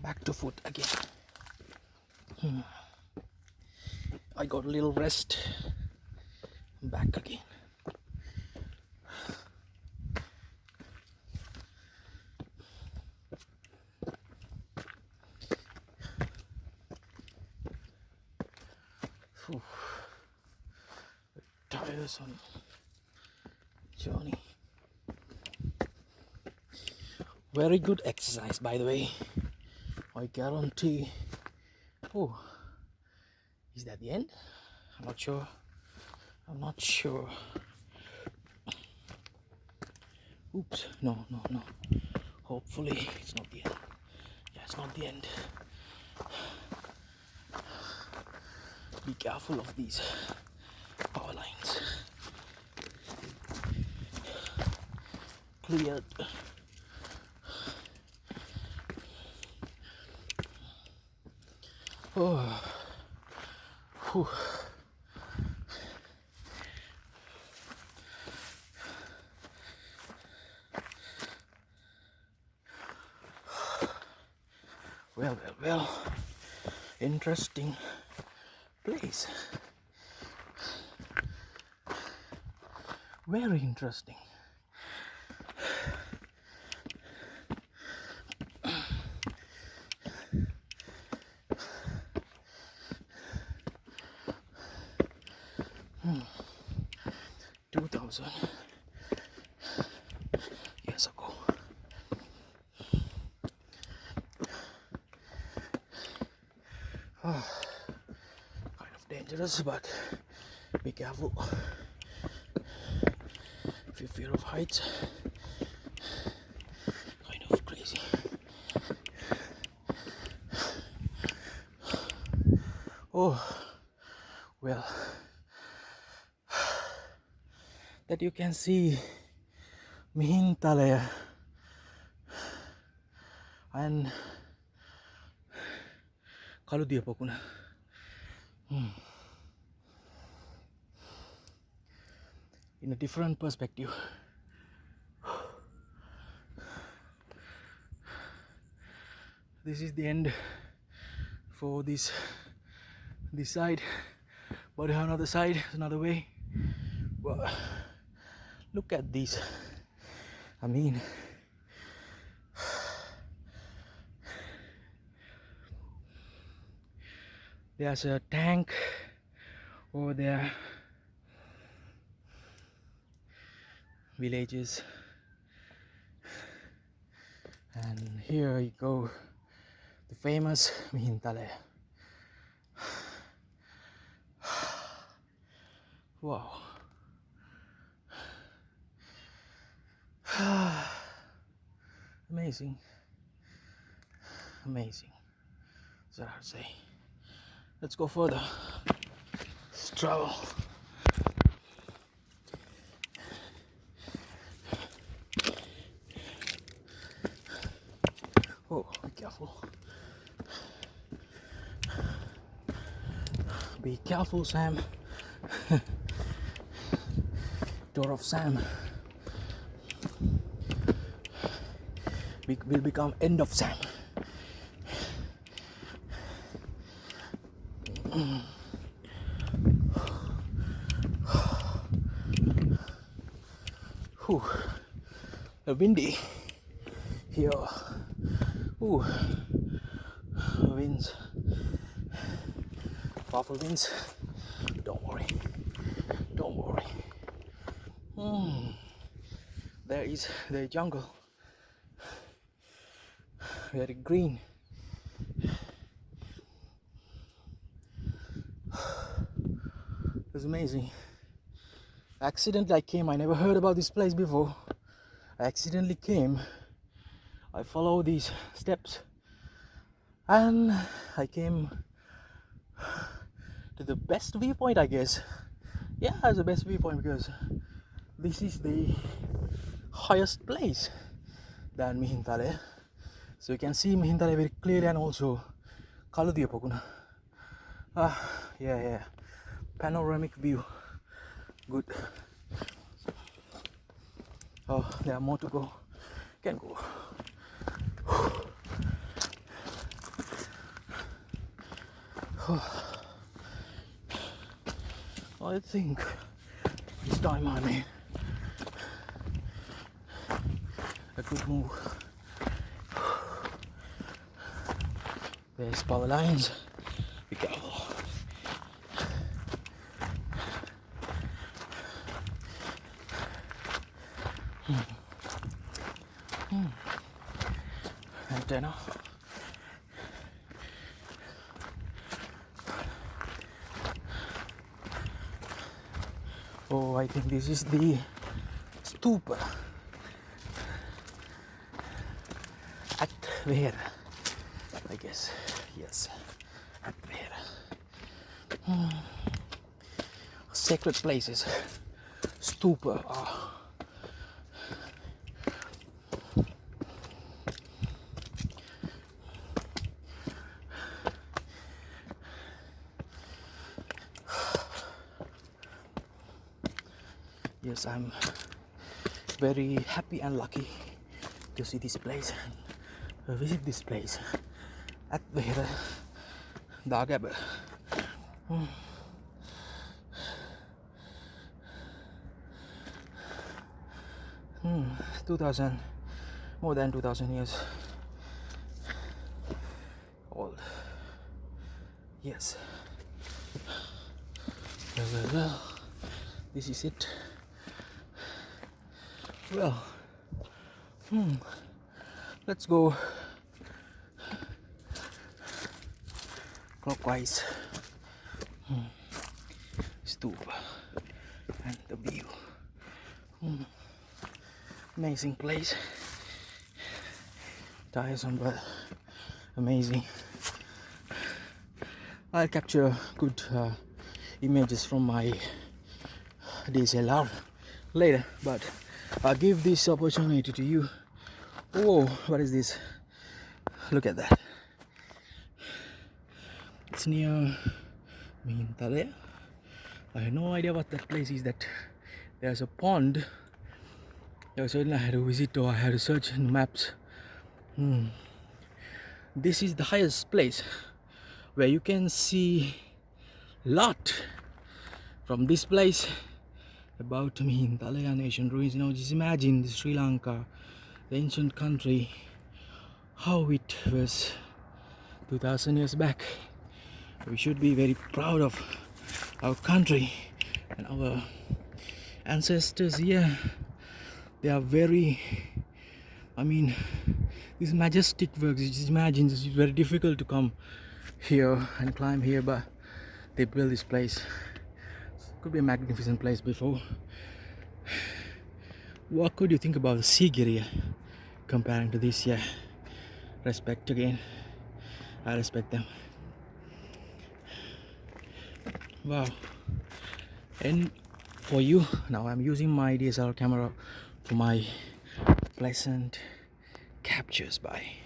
back to foot again. I got a little rest. Back again. Tiresome journey. Very good exercise, by the way. I guarantee. Oh, is that the end? I'm not sure. Oops, no. Hopefully it's not the end. Yeah, it's not the end. Be careful of these power lines. Cleared. Oh. Whew. Well, interesting place. Very interesting. Hmm. 2000 years ago. Kind of dangerous, but be careful. If you fear of heights, kind of crazy. Oh, well, that you can see Mihinthale and Kaludiyapokuna. In a different perspective. This is the end for this side, but another side, another way. But look at this. I mean, there's a tank over there. Villages, and here you go, the famous Mihinthale. Wow. Amazing. That's what I would say. Let's go further. Let's travel. Oh, be careful. Be careful, Sam. Door of Sam will become end of Sam. Whew. Windy here. Ooh. Winds. Powerful winds. Don't worry. There is the jungle. Very green. It was amazing. Accidentally I came. I never heard about this place before. I accidentally came. I followed these steps and I came to the best viewpoint, I guess. Yeah, it's the best viewpoint because this is the highest place than Mihinthale. So you can see Mihinthale very clearly, and also Kaludiyapokuna. Yeah. Panoramic view. Good. Oh, there are more to go. Can go. I think this time I made a good move. There's power lines. Be careful. Antenna. Oh, I think this is the Stupa at where? I guess, yes, at where? Sacred places, Stupa are. Yes, I'm very happy and lucky to see this place and visit this place at Elephant Dagoba. 2000, more than 2000 years old. Yes. Well, this is it. Well, let's go clockwise. Stupa and the view. Amazing place. Tiresome but amazing. I'll capture good images from my DSLR later, but I'll give this opportunity to you. Oh, what is this? Look at that. It's near Mihinthale. I have no idea what that place is. That there's a pond. Certainly I had to visit or I had to search in maps. This is the highest place where you can see lot from this place about Mihinthale and ancient ruins. You know, just imagine Sri Lanka, the ancient country, how it was 2000 years back. We should be very proud of our country and our ancestors here. They are very, I mean, these majestic works, just imagine, it's very difficult to come here and climb here, but they built this place. It could be a magnificent place before. What could you think about the Sigiriya comparing to this? Yeah, respect again. I respect them. Wow. And for you, now I'm using my DSLR camera for my pleasant captures. Bye.